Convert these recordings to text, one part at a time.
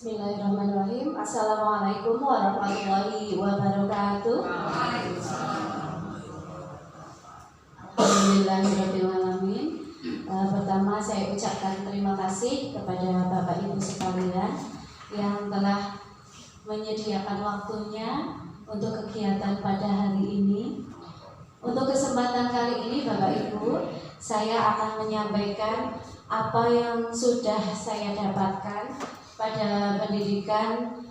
Bismillahirrahmanirrahim. Assalamualaikum warahmatullahi wabarakatuh. Alhamdulillahirrahmanirrahim. Pertama saya ucapkan terima kasih kepada Bapak Ibu sekalian yang telah menyediakan waktunya untuk kegiatan pada hari ini. Untuk kesempatan kali ini Bapak Ibu, saya akan menyampaikan apa yang sudah saya dapatkan pada pendidikan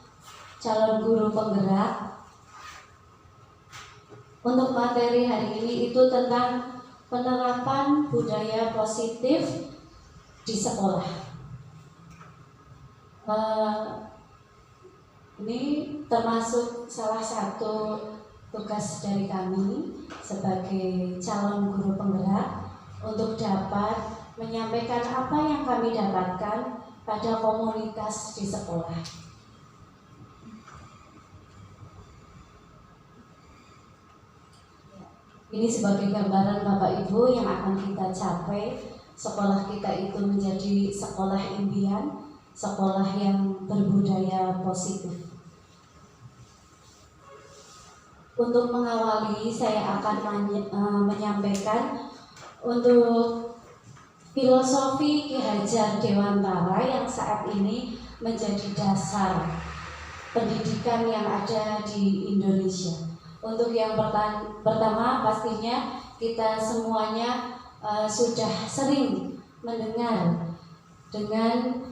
calon guru penggerak. Untuk materi hari ini itu tentang penerapan budaya positif di sekolah. Ini termasuk salah satu tugas dari kami sebagai calon guru penggerak untuk dapat menyampaikan apa yang kami dapatkan pada komunitas di sekolah. Ini sebagai gambaran Bapak Ibu yang akan kita capai. Sekolah kita itu menjadi sekolah impian, sekolah yang berbudaya positif. Untuk mengawali, saya akan menyampaikan untuk filosofi Ki Hajar Dewantara yang saat ini menjadi dasar pendidikan yang ada di Indonesia. Untuk yang pertama pastinya kita semuanya sudah sering mendengar dengan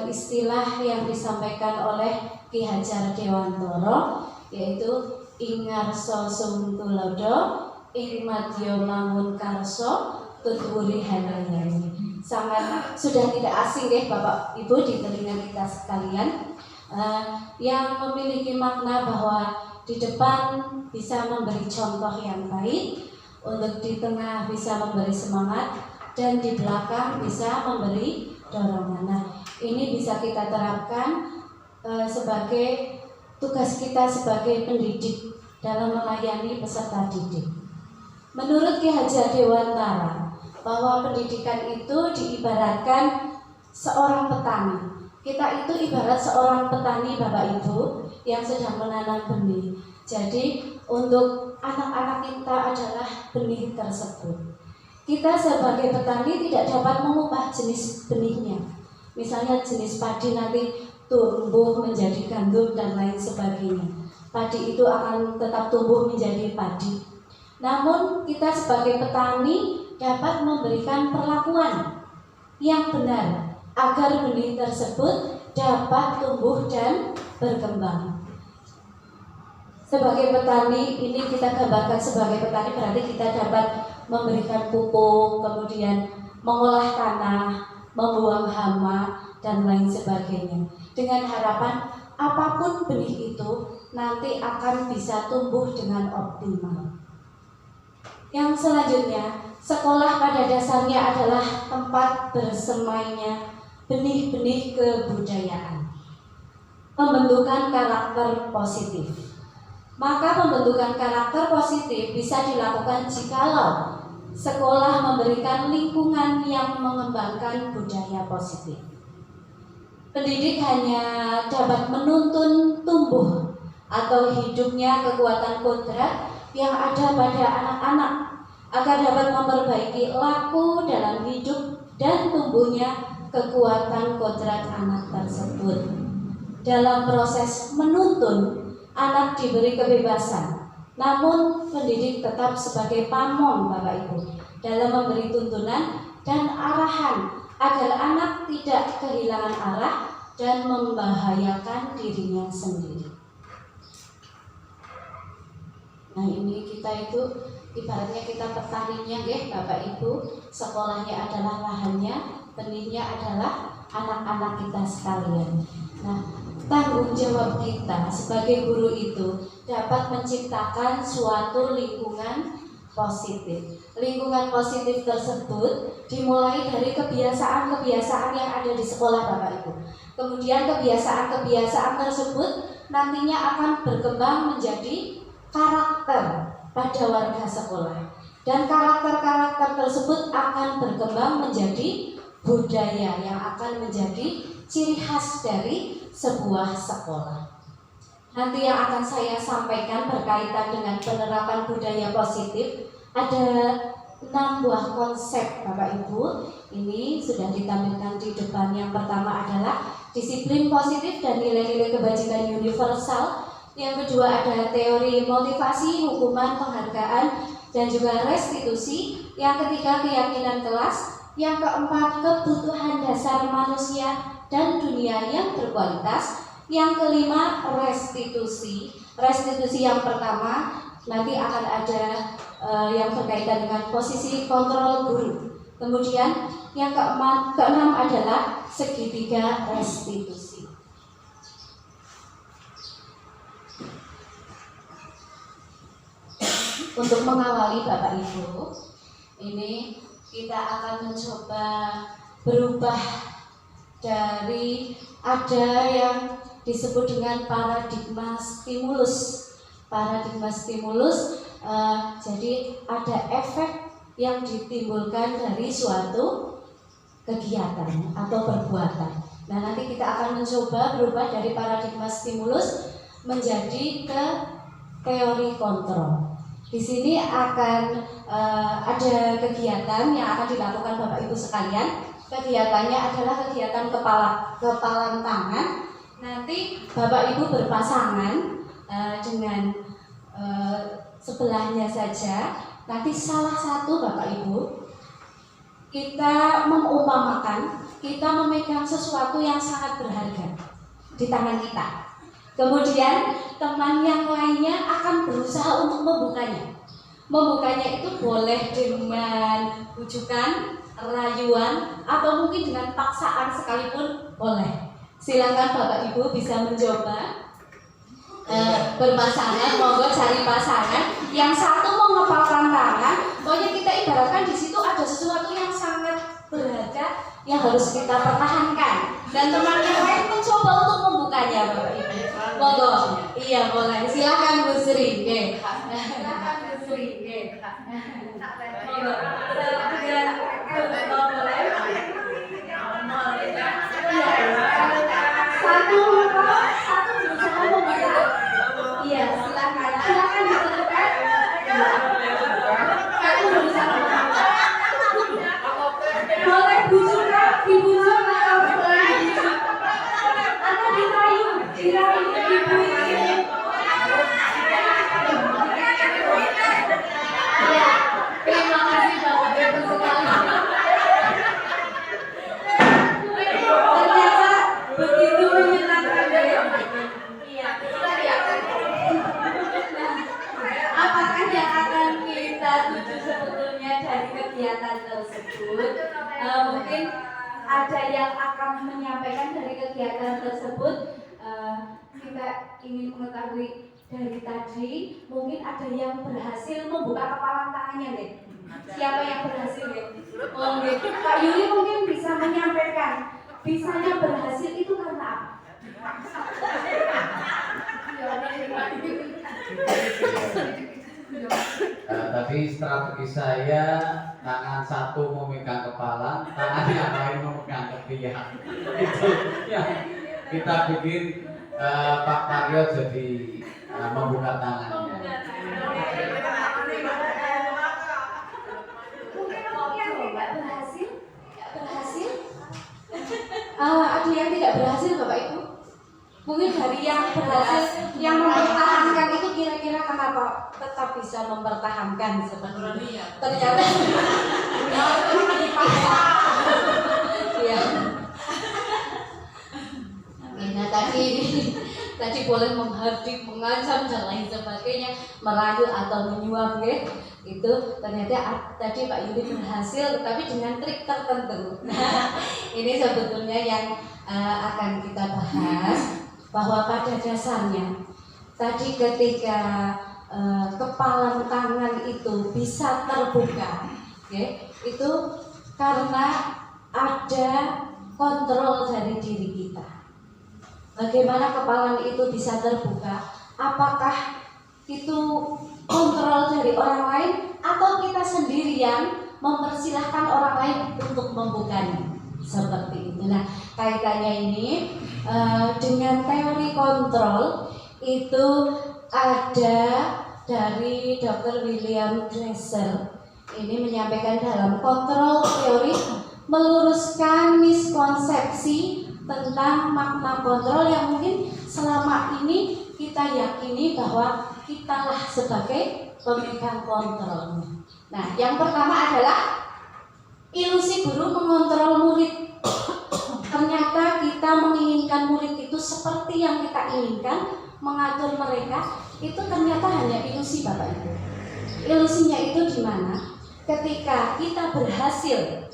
istilah yang disampaikan oleh Ki Hajar Dewantara, yaitu Ingarso Sungtulodo Irmadyo Mangun Karso Tutwuri Hanayani. Sangat sudah tidak asing deh Bapak Ibu di telinga kita sekalian, yang memiliki makna bahwa di depan bisa memberi contoh yang baik, untuk di tengah bisa memberi semangat, dan di belakang bisa memberi dorongan. Nah, ini bisa kita terapkan sebagai tugas kita sebagai pendidik dalam melayani peserta didik. Menurut Ki Hajar Dewantara, bahwa pendidikan itu diibaratkan seorang petani. Kita itu ibarat seorang petani Bapak Ibu yang sedang menanam benih. Jadi untuk anak-anak kita adalah benih tersebut. Kita sebagai petani tidak dapat mengubah jenis benihnya. Misalnya jenis padi nanti tumbuh menjadi gandum dan lain sebagainya. Padi itu akan tetap tumbuh menjadi padi. Namun kita sebagai petani dapat memberikan perlakuan yang benar agar benih tersebut dapat tumbuh dan berkembang. Sebagai petani, ini kita gambarkan sebagai petani berarti kita dapat memberikan pupuk, kemudian mengolah tanah, membuang hama, dan lain sebagainya. Dengan harapan apapun benih itu nanti akan bisa tumbuh dengan optimal. Yang selanjutnya, sekolah pada dasarnya adalah tempat bersemainya benih-benih kebudayaan, pembentukan karakter positif. Maka pembentukan karakter positif bisa dilakukan jikalau sekolah memberikan lingkungan yang mengembangkan budaya positif. Pendidik hanya dapat menuntun tumbuh atau hidupnya kekuatan kodrat yang ada pada anak-anak agar dapat memperbaiki laku dalam hidup dan tumbuhnya kekuatan kodrat anak tersebut. Dalam proses menuntun, anak diberi kebebasan, namun pendidik tetap sebagai pamong Bapak Ibu dalam memberi tuntunan dan arahan agar anak tidak kehilangan arah dan membahayakan dirinya sendiri. Nah, ini kita itu ibaratnya kita petaninya ya Bapak Ibu, sekolahnya adalah lahannya, benihnya adalah anak-anak kita sekalian. Nah, tanggung jawab kita sebagai guru itu dapat menciptakan suatu lingkungan positif. Lingkungan positif tersebut dimulai dari kebiasaan-kebiasaan yang ada di sekolah Bapak Ibu. Kemudian kebiasaan-kebiasaan tersebut nantinya akan berkembang menjadi karakter pada warga sekolah. Dan karakter-karakter tersebut akan berkembang menjadi budaya yang akan menjadi ciri khas dari sebuah sekolah. Nanti yang akan saya sampaikan berkaitan dengan penerapan budaya positif ada 6 buah konsep Bapak Ibu. Ini sudah ditampilkan di depan. Yang pertama adalah disiplin positif dan nilai-nilai kebajikan universal. Yang kedua ada teori motivasi, hukuman, penghargaan, dan juga restitusi. Yang ketiga keyakinan kelas. Yang keempat kebutuhan dasar manusia dan dunia yang berkualitas. Yang kelima restitusi. Restitusi yang pertama nanti akan ada yang berkaitan dengan posisi kontrol guru. Kemudian yang keenam adalah segitiga restitusi. Untuk mengawali Bapak Ibu, ini kita akan mencoba berubah dari ada yang disebut dengan paradigma stimulus. Paradigma stimulus, jadi ada efek yang ditimbulkan dari suatu kegiatan atau perbuatan. Nah, nanti kita akan mencoba berubah dari paradigma stimulus menjadi ke teori kontrol. Di sini akan ada kegiatan yang akan dilakukan Bapak Ibu sekalian. Kegiatannya adalah kegiatan kepalan tangan. Nanti Bapak Ibu berpasangan dengan sebelahnya saja. Nanti salah satu Bapak Ibu kita mengumpamakan kita memegang sesuatu yang sangat berharga di tangan kita. Kemudian teman yang lainnya akan berusaha untuk membukanya. Membukanya itu boleh dengan bujukan, rayuan, atau mungkin dengan paksaan sekalipun boleh. Silakan Bapak Ibu bisa mencoba berpasangan, monggo cari pasangan. Yang satu mau ngepalkan tangan, pokoknya kita ibaratkan di situ ada sesuatu yang sangat berharga yang harus kita pertahankan. Dan teman yang lain mencoba untuk membukanya, Bapak Ibu. Monggo, iya boleh. Silakan Bu Sri. Silakan Bu Sri. Monggo. Boleh. Satu berusaha membuka. Iya, silakan ditemukan. Satu berusaha membuka. Boleh bujukan, dibujuk atau boleh dibujuk. Atau dirayu, dibujuk. Ya, terima kasih Bapak Ibu sekalian. Ternyata begitu menyenangkan ya. Iya, apakah yang akan kita tuju sebetulnya dari kegiatan tersebut? Mungkin ada yang akan menyampaikan dari kegiatan tersebut. Kita ingin mengetahui dari tadi, mungkin ada yang berhasil membuka kepala tangannya deh. Siapa yang berhasil ya? Oh, Pak Yuli mungkin bisa menyampaikan. Bisanya berhasil itu karena apa? Tapi strategi saya tangan satu memegang kepala, tangan yang lain memegang ketiak. Itu ya kita bikin Pak Karyo jadi membuka tangannya. Mungkin nggak berhasil, ada yang tidak berhasil Bapak Ibu. Mungkin dari yang berhasil, yang mempertahankan itu kira-kira kenapa tetap bisa mempertahankan seperti ini? Ternyata ya. Nah tadi boleh menghardik, mengancam dan lain sebagainya, merayu atau menyuap ya. Itu ternyata tadi Pak Yuli berhasil, tetapi dengan trik tertentu. Nah, ini sebetulnya yang akan kita bahas, bahwa pada dasarnya tadi ketika kepalan tangan itu bisa terbuka, okay, itu karena ada kontrol dari diri kita. Bagaimana kepalan itu bisa terbuka? Apakah itu kontrol dari orang lain atau kita sendiri yang mempersilahkan orang lain untuk membukanya? seperti itu. Nah, kaitannya ini dengan teori kontrol itu ada dari Dr. William Glasser. Ini menyampaikan dalam kontrol teori meluruskan miskonsepsi tentang makna kontrol yang mungkin selama ini kita yakini bahwa kitalah sebagai pemegang kontrolnya. Nah, yang pertama adalah ilusi guru mengontrol murid. Ternyata kita menginginkan murid itu seperti yang kita inginkan, mengatur mereka, itu ternyata hanya ilusi Bapak Ibu. Ilusinya itu di mana? Ketika kita berhasil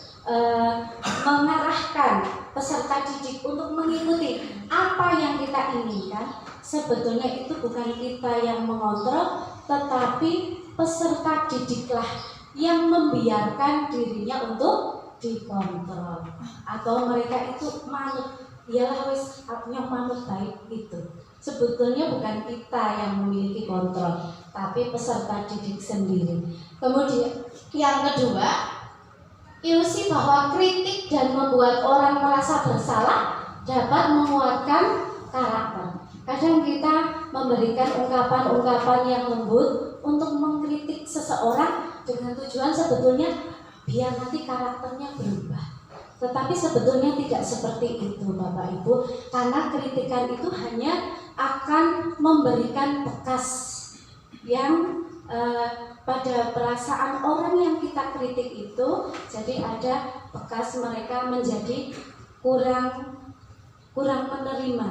mengarahkan peserta didik untuk mengikuti apa yang kita inginkan, sebetulnya itu bukan kita yang mengontrol, tetapi peserta didiklah yang membiarkan dirinya untuk dikontrol, atau mereka itu manut, ialah wis yang manut baik itu. Sebetulnya bukan kita yang memiliki kontrol, tapi peserta didik sendiri. Kemudian yang kedua, ilusi bahwa kritik dan membuat orang merasa bersalah dapat menguatkan karakter. Kadang kita memberikan ungkapan-ungkapan yang lembut untuk mengkritik seseorang dengan tujuan sebetulnya biar nanti karakternya berubah. Tetapi sebetulnya tidak seperti itu Bapak Ibu, karena kritikan itu hanya akan memberikan bekas yang pada perasaan orang yang kita kritik itu, jadi ada bekas mereka menjadi kurang menerima,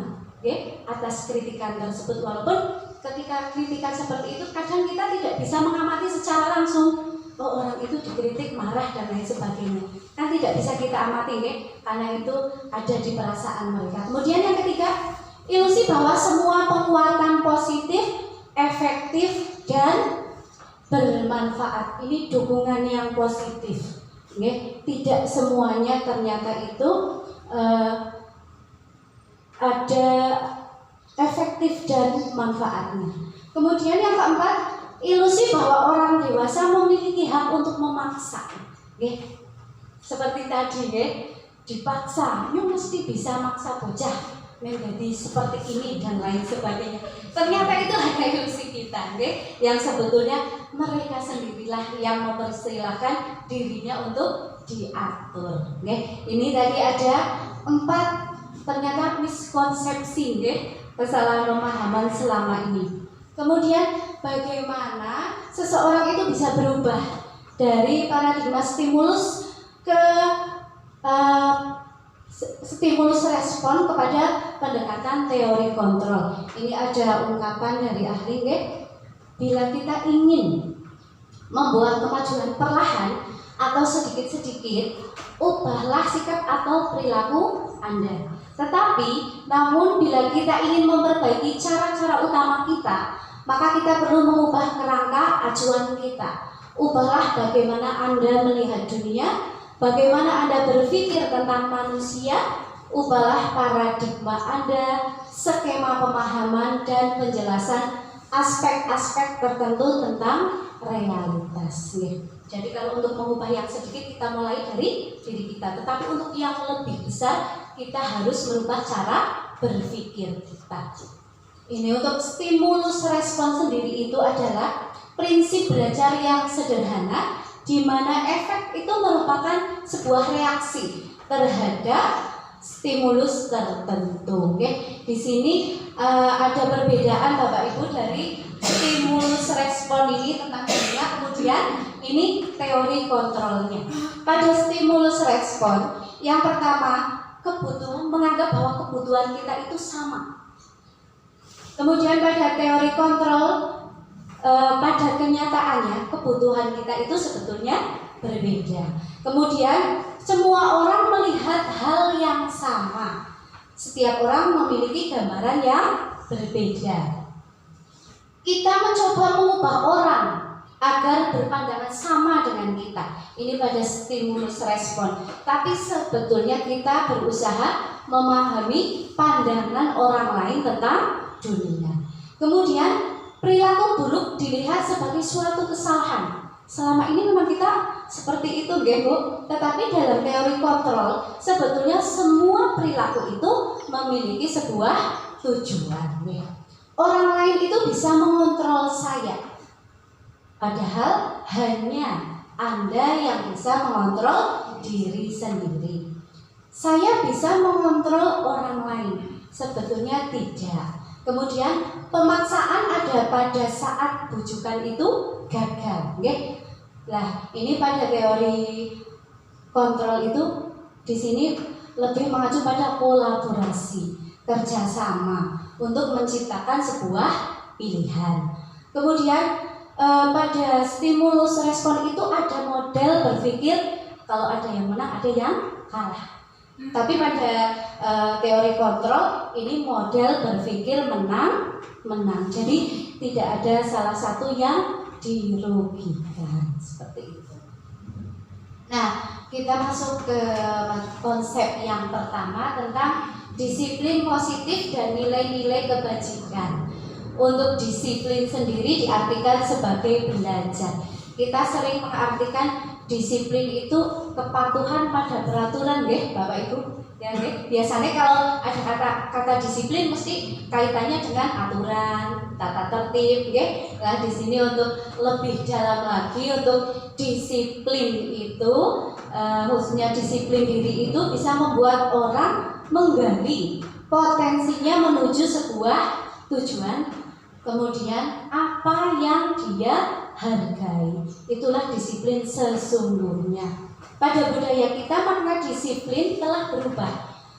atas kritikan tersebut. Walaupun ketika kritikan seperti itu kadang kita tidak bisa mengamati secara langsung, oh orang itu dikritik marah dan lain sebagainya, kan tidak bisa kita amati, karena itu ada di perasaan mereka. Kemudian yang ketiga, ilusi bahwa semua penguatan positif, efektif dan bermanfaat. Ini dukungan yang positif, tidak semuanya ternyata itu ada efektif dan manfaatnya. Kemudian yang keempat, ilusi bahwa orang dewasa memiliki hak untuk memaksa, seperti tadi, dipaksa, you mesti bisa maksa bocah menjadi seperti ini dan lain sebagainya. Ternyata itu hanya ilusi kita, yang sebetulnya mereka sendirilah yang mempersilahkan dirinya untuk diatur. Ini tadi ada 4 ternyata miskonsepsi, kesalahan pemahaman selama ini. Kemudian bagaimana seseorang itu bisa berubah dari paradigma stimulus ke stimulus respon kepada pendekatan teori kontrol. Ini ada ungkapan dari ahli, bila kita ingin membuat kemajuan perlahan atau sedikit-sedikit, ubahlah sikap atau perilaku Anda. Tetapi, namun bila kita ingin memperbaiki cara-cara utama kita, maka kita perlu mengubah kerangka acuan kita. Ubahlah bagaimana Anda melihat dunia, bagaimana Anda berpikir tentang manusia, ubahlah paradigma Anda, skema pemahaman dan penjelasan aspek-aspek tertentu tentang realitas. Jadi kalau untuk mengubah yang sedikit kita mulai dari diri kita, tetapi untuk yang lebih besar kita harus merubah cara berpikir kita. Ini untuk stimulus respon sendiri itu adalah prinsip belajar yang sederhana, di mana efek itu merupakan sebuah reaksi terhadap stimulus tertentu. Di sini ada perbedaan Bapak Ibu dari stimulus respon ini tentang dunia, kemudian ini teori kontrolnya. Pada stimulus respon, yang pertama kebutuhan, menganggap bahwa kebutuhan kita itu sama. Kemudian pada teori kontrol, pada kenyataannya kebutuhan kita itu sebetulnya berbeda. Kemudian semua orang melihat hal yang sama. Setiap orang memiliki gambaran yang berbeda. Kita mencoba mengubah orang agar berpandangan sama dengan kita. Ini pada stimulus respon. Tapi sebetulnya kita berusaha memahami pandangan orang lain tentang dunia. Kemudian perilaku buruk dilihat sebagai suatu kesalahan. Selama ini memang kita seperti itu, nggih Bu. Tetapi dalam teori kontrol, sebetulnya semua perilaku itu memiliki sebuah tujuan. Orang lain itu bisa mengontrol saya, padahal hanya Anda yang bisa mengontrol diri sendiri. Saya bisa mengontrol orang lain, sebetulnya tidak. Kemudian pemaksaan ada pada saat bujukan itu gagal, nggih. Nah, ini pada teori kontrol itu di sini lebih mengacu pada kolaborasi, kerjasama untuk menciptakan sebuah pilihan. Kemudian pada stimulus respon itu ada model berpikir kalau ada yang menang, ada yang kalah. Tapi pada teori kontrol ini model berpikir menang. Jadi tidak ada salah satu yang dirugikan seperti itu. Nah, kita masuk ke konsep yang pertama tentang disiplin positif dan nilai-nilai kebajikan. Untuk disiplin sendiri diartikan sebagai belajar. Kita sering mengartikan disiplin itu kepatuhan pada peraturan, nggih, Bapak Ibu. Ya, nggih. Biasanya kalau ada kata disiplin mesti kaitannya dengan aturan, tata tertib, nggih. Nah, di sini untuk lebih dalam lagi untuk disiplin itu khususnya disiplin diri itu bisa membuat orang menggali potensinya menuju sebuah tujuan. Kemudian apa yang dia hargai, itulah disiplin sesungguhnya. Pada budaya kita makna disiplin telah berubah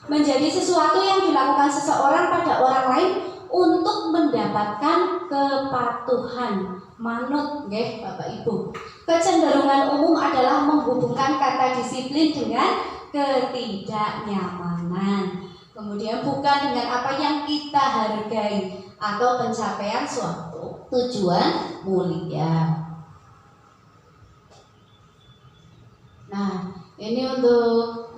menjadi sesuatu yang dilakukan seseorang pada orang lain untuk mendapatkan kepatuhan, manut, nggih Bapak Ibu. Kecenderungan umum adalah menghubungkan kata disiplin dengan ketidaknyamanan. Kemudian bukan dengan apa yang kita hargai atau pencapaian suatu tujuan mulia. Nah, ini untuk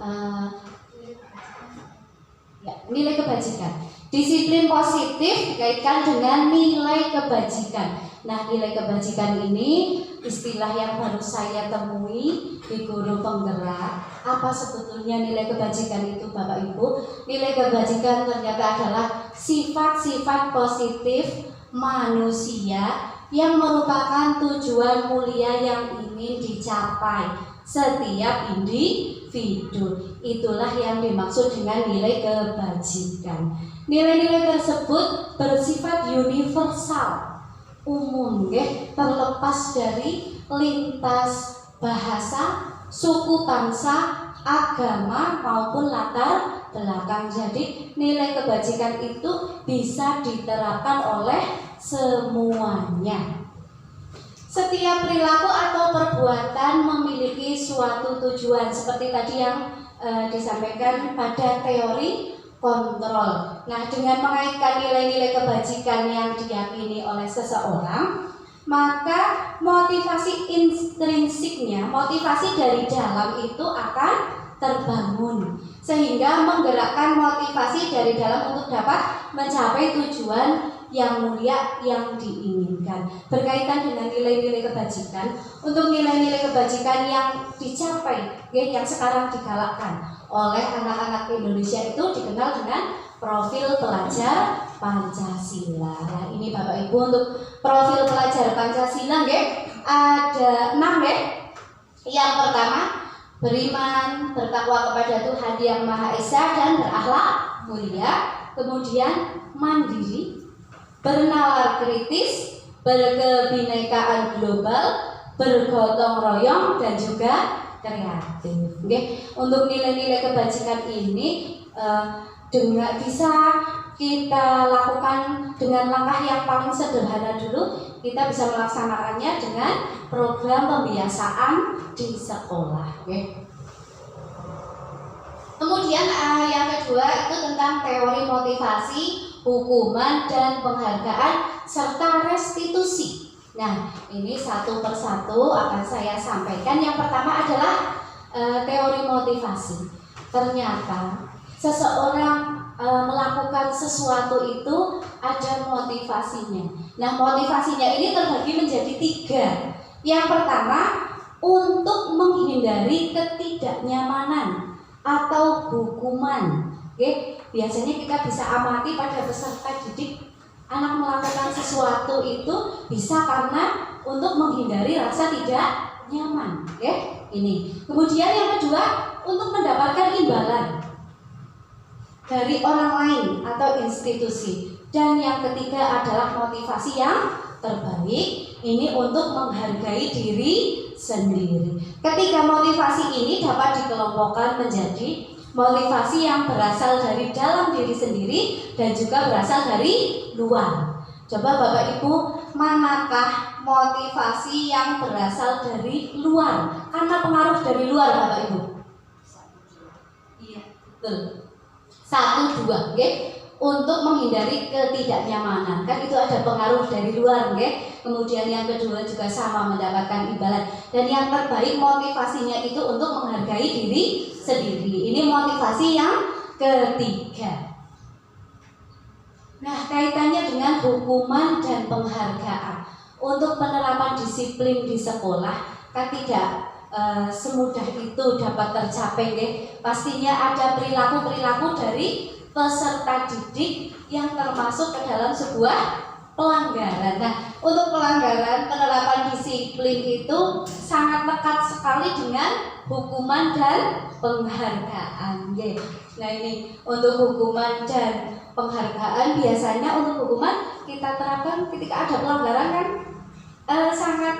nilai kebajikan. Disiplin positif dikaitkan dengan nilai kebajikan. Nah, nilai kebajikan ini istilah yang baru saya temui di guru penggerak. Apa sebetulnya nilai kebajikan itu, Bapak Ibu? Nilai kebajikan ternyata adalah sifat-sifat positif manusia yang merupakan tujuan mulia yang ingin dicapai setiap individu. Itulah yang dimaksud dengan nilai kebajikan. Nilai-nilai tersebut bersifat universal, umum, terlepas dari lintas bahasa, suku, bangsa, agama maupun latar belakang. Jadi nilai kebajikan itu bisa diterapkan oleh semuanya. Setiap perilaku atau perbuatan memiliki suatu tujuan seperti tadi yang disampaikan pada teori kontrol. Nah, dengan mengaitkan nilai-nilai kebajikan yang diyakini oleh seseorang, maka motivasi intrinsiknya, motivasi dari dalam itu akan terbangun, sehingga menggerakkan motivasi dari dalam untuk dapat mencapai tujuan yang mulia yang diinginkan. Berkaitan dengan nilai-nilai kebajikan, untuk nilai-nilai kebajikan yang dicapai, yang sekarang digalakkan oleh anak-anak Indonesia itu dikenal dengan profil pelajar Pancasila. Nah, ini Bapak Ibu untuk profil pelajar Pancasila, ada 6, Yang pertama, beriman, bertakwa kepada Tuhan Yang Maha Esa dan berakhlak mulia. Kemudian mandiri, bernalar kritis, berkebinekaan global, bergotong royong, dan juga kreatif. Untuk nilai-nilai kebajikan ini dengan bisa kita lakukan dengan langkah yang paling sederhana dulu. Kita bisa melaksanakannya dengan program pembiasaan di sekolah. Kemudian yang kedua itu tentang teori motivasi, hukuman, dan penghargaan serta restitusi. Nah, ini satu persatu akan saya sampaikan. Yang pertama adalah teori motivasi. Ternyata seseorang melakukan sesuatu itu ada motivasinya. Nah, motivasinya ini terbagi menjadi 3. Yang pertama, untuk menghindari ketidaknyamanan atau hukuman. Oke, biasanya kita bisa amati pada peserta didik, anak melakukan sesuatu itu bisa karena untuk menghindari rasa tidak nyaman. Oke, ini. Kemudian yang kedua, untuk mendapatkan imbalan dari orang lain atau institusi. Dan yang ketiga adalah motivasi yang terbaik, ini untuk menghargai diri sendiri. Ketiga motivasi ini dapat dikelompokkan menjadi motivasi yang berasal dari dalam diri sendiri dan juga berasal dari luar. Coba Bapak Ibu, manakah motivasi yang berasal dari luar? Karena pengaruh dari luar Bapak Ibu. Iya, betul. 1, 2, oke? Untuk menghindari ketidaknyamanan, kan itu ada pengaruh dari luar, oke? Kemudian yang kedua juga sama, mendapatkan imbalan. Dan yang terbaik motivasinya itu untuk menghargai diri sendiri. Ini motivasi yang ketiga. Nah, kaitannya dengan hukuman dan penghargaan. Untuk penerapan disiplin di sekolah kan tidak semudah itu dapat tercapai, nggih. Pastinya ada perilaku-perilaku dari peserta didik yang termasuk ke dalam sebuah pelanggaran. Nah, untuk pelanggaran penerapan disiplin itu sangat lekat sekali dengan hukuman dan penghargaan, nggih. Nah, ini untuk hukuman dan penghargaan, biasanya untuk hukuman kita terapkan ketika ada pelanggaran kan sangat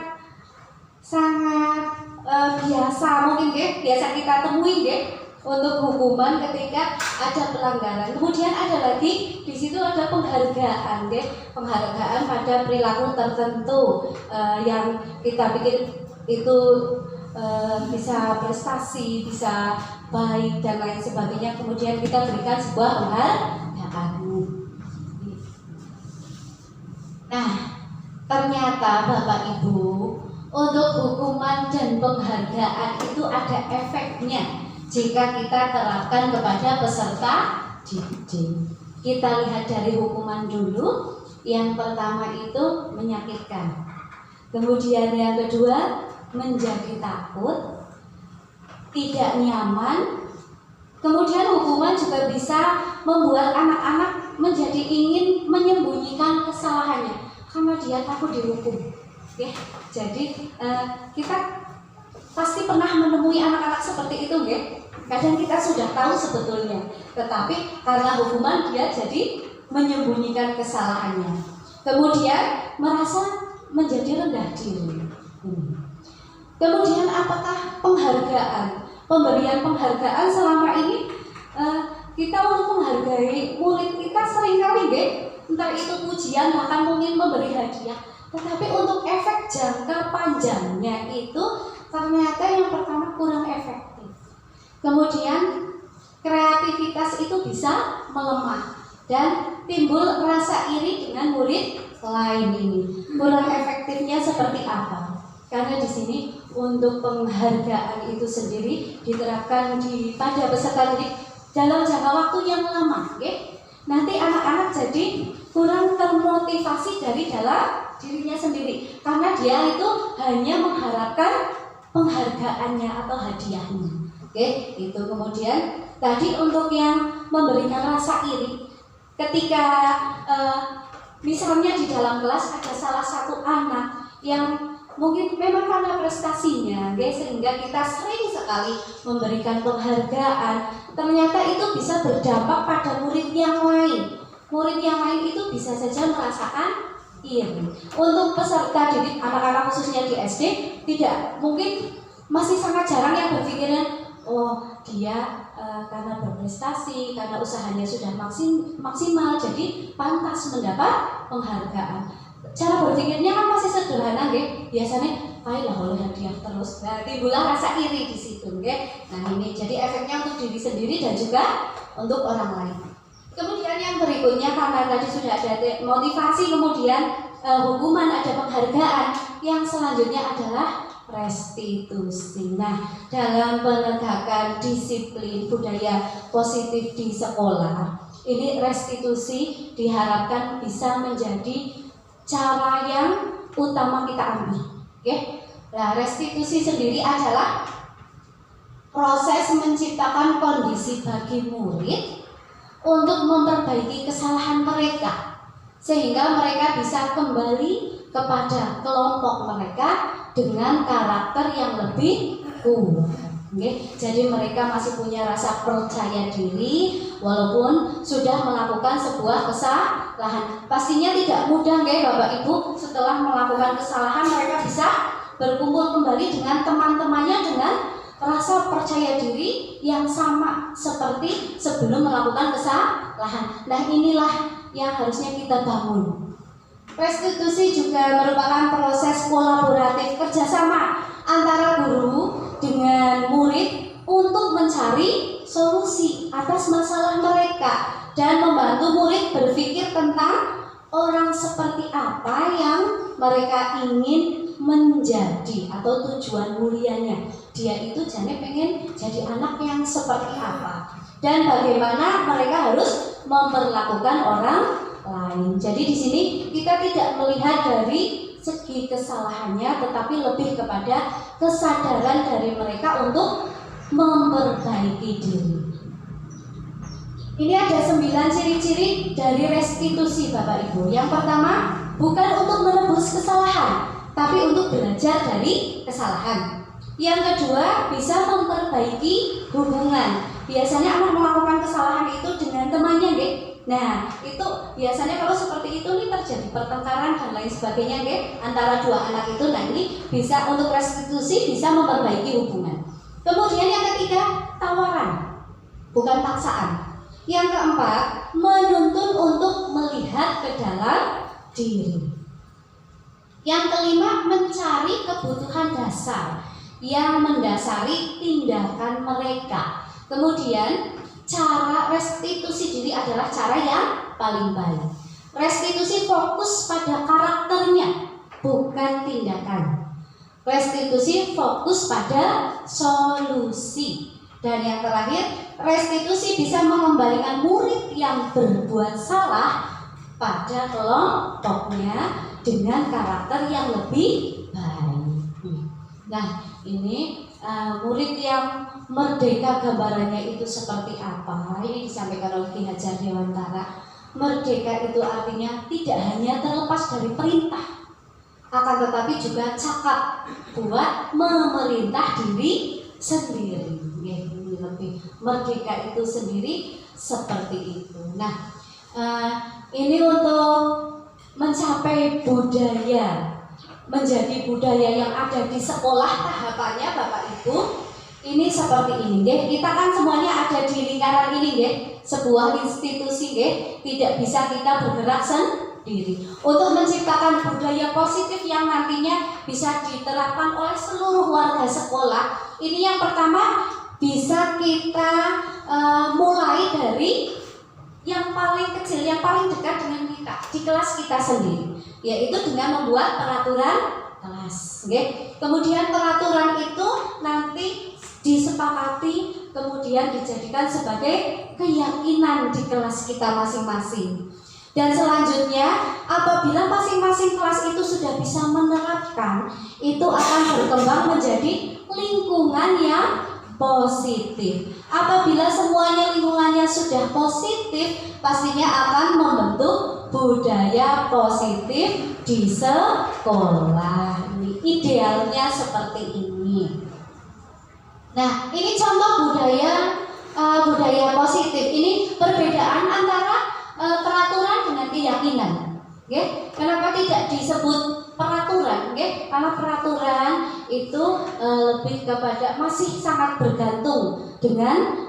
biasa mungkin biasa kita temui untuk hukuman ketika ada pelanggaran. Kemudian ada lagi di situ ada penghargaan penghargaan pada perilaku tertentu yang kita pikir itu bisa prestasi, bisa baik dan lain sebagainya. Kemudian kita berikan sebuah penghargaan. Nah, ternyata Bapak Ibu, untuk hukuman dan penghargaan itu ada efeknya jika kita terapkan kepada peserta didik. Kita lihat dari hukuman dulu. Yang pertama itu menyakitkan. Kemudian yang kedua menjadi takut, tidak nyaman. Kemudian hukuman juga bisa membuat anak-anak menjadi ingin menyembunyikan kesalahannya karena dia takut dihukum. Oke, jadi kita pasti pernah menemui anak-anak seperti itu, nggih. Kadang kita sudah tahu sebetulnya, tetapi karena hukuman dia jadi menyembunyikan kesalahannya. Kemudian merasa menjadi rendah diri. Kemudian apakah penghargaan? Pemberian penghargaan selama ini kita untuk menghargai murid kita seringkali, nggih, entah itu pujian bahkan mungkin memberi hadiah. Tetapi untuk efek jangka panjangnya itu ternyata yang pertama kurang efektif. Kemudian kreativitas itu bisa melemah dan timbul rasa iri dengan murid lain ini. Kurang efektifnya seperti apa? Karena di sini untuk penghargaan itu sendiri diterapkan pada peserta didik dalam jangka waktu yang lama, okay? Nanti anak-anak jadi kurang termotivasi dari dalam dirinya sendiri karena dia itu hanya mengharapkan penghargaannya atau hadiahnya. Oke, itu kemudian tadi untuk yang memberikan rasa iri ketika misalnya di dalam kelas ada salah satu anak yang mungkin memang karena prestasinya, sehingga kita sering sekali memberikan penghargaan. Ternyata itu bisa berdampak pada murid yang lain. Murid yang lain itu bisa saja merasakan iri. Untuk peserta didik anak-anak khususnya di SD, tidak mungkin masih sangat jarang yang berpikiran, oh dia karena berprestasi, karena usahanya sudah maksimal, jadi pantas mendapat penghargaan. Cara berpikirnya kan masih sederhana, biasanya lah oleh hadiah terus. Nah, timbullah rasa iri di situ, Nah, ini jadi efeknya untuk diri sendiri dan juga untuk orang lain. Kemudian yang berikutnya, karena tadi sudah ada motivasi, kemudian hukuman, ada penghargaan. Yang selanjutnya adalah restitusi. Nah, dalam penegakan disiplin budaya positif di sekolah, ini restitusi diharapkan bisa menjadi cara yang utama kita ambil, Nah, restitusi sendiri adalah proses menciptakan kondisi bagi murid untuk memperbaiki kesalahan mereka sehingga mereka bisa kembali kepada kelompok mereka dengan karakter yang lebih kuat. Jadi mereka masih punya rasa percaya diri walaupun sudah melakukan sebuah kesalahan. Pastinya tidak mudah Bapak Ibu, setelah melakukan kesalahan mereka bisa berkumpul kembali dengan teman-temannya dengan rasa percaya diri yang sama seperti sebelum melakukan kesalahan. Nah, inilah yang harusnya kita bangun. Restitusi juga merupakan proses kolaboratif kerjasama antara guru dengan murid untuk mencari solusi atas masalah mereka dan membantu murid berpikir tentang orang seperti apa yang mereka ingin menjadi atau tujuan mulianya. Dia itu jadi pengen jadi anak yang seperti apa dan bagaimana mereka harus memperlakukan orang lain. Jadi di sini kita tidak melihat dari segi kesalahannya, tetapi lebih kepada kesadaran dari mereka untuk memperbaiki diri. Ini ada 9 ciri-ciri dari restitusi Bapak Ibu. Yang pertama, bukan untuk menebus kesalahan, tapi untuk belajar dari kesalahan. Yang kedua, bisa memperbaiki hubungan. Biasanya anak melakukan kesalahan itu dengan temannya, Nah, itu biasanya kalau seperti itu nih terjadi pertengkaran dan lain sebagainya, antara dua anak itu. Nah, ini bisa untuk restitusi, bisa memperbaiki hubungan. Kemudian yang ketiga, tawaran, bukan paksaan. Yang keempat, menuntun untuk melihat ke dalam diri. Yang kelima, mencari kebutuhan dasar yang mendasari tindakan mereka. Kemudian cara restitusi diri adalah cara yang paling baik. Restitusi fokus pada karakternya, bukan tindakan. Restitusi fokus pada solusi. Dan yang terakhir, restitusi bisa mengembalikan murid yang berbuat salah pada kelompoknya dengan karakter yang lebih baik. Nah, ini murid yang merdeka gambarannya itu seperti apa? Ini disampaikan oleh Ki Hajar Dewantara. Merdeka itu artinya tidak hanya terlepas dari perintah, akan tetapi juga cakap buat memerintah diri sendiri. Ini lebih merdeka itu sendiri seperti itu. Nah, ini untuk mencapai budaya, menjadi budaya yang ada di sekolah tahapannya Bapak Ibu. Ini seperti ini, kita kan semuanya ada di lingkaran ini, sebuah institusi, tidak bisa kita bergerak sendiri. Untuk menciptakan budaya positif yang nantinya bisa diterapkan oleh seluruh warga sekolah, ini yang pertama bisa kita mulai dari yang paling kecil, yang paling dekat dengan kita di kelas kita sendiri, yaitu dengan membuat peraturan kelas. Kemudian peraturan itu nanti disepakati, kemudian dijadikan sebagai keyakinan di kelas kita masing-masing. Dan selanjutnya, apabila masing-masing kelas itu sudah bisa menerapkan, itu akan berkembang menjadi lingkungan yang positif. Apabila semuanya lingkungannya sudah positif, pastinya akan membentuk budaya positif di sekolah. Ini idealnya seperti ini. Nah, ini contoh budaya positif. Ini perbedaan antara peraturan dengan keyakinan. Kenapa tidak disebut peraturan? Karena peraturan itu lebih kepada masih sangat bergantung dengan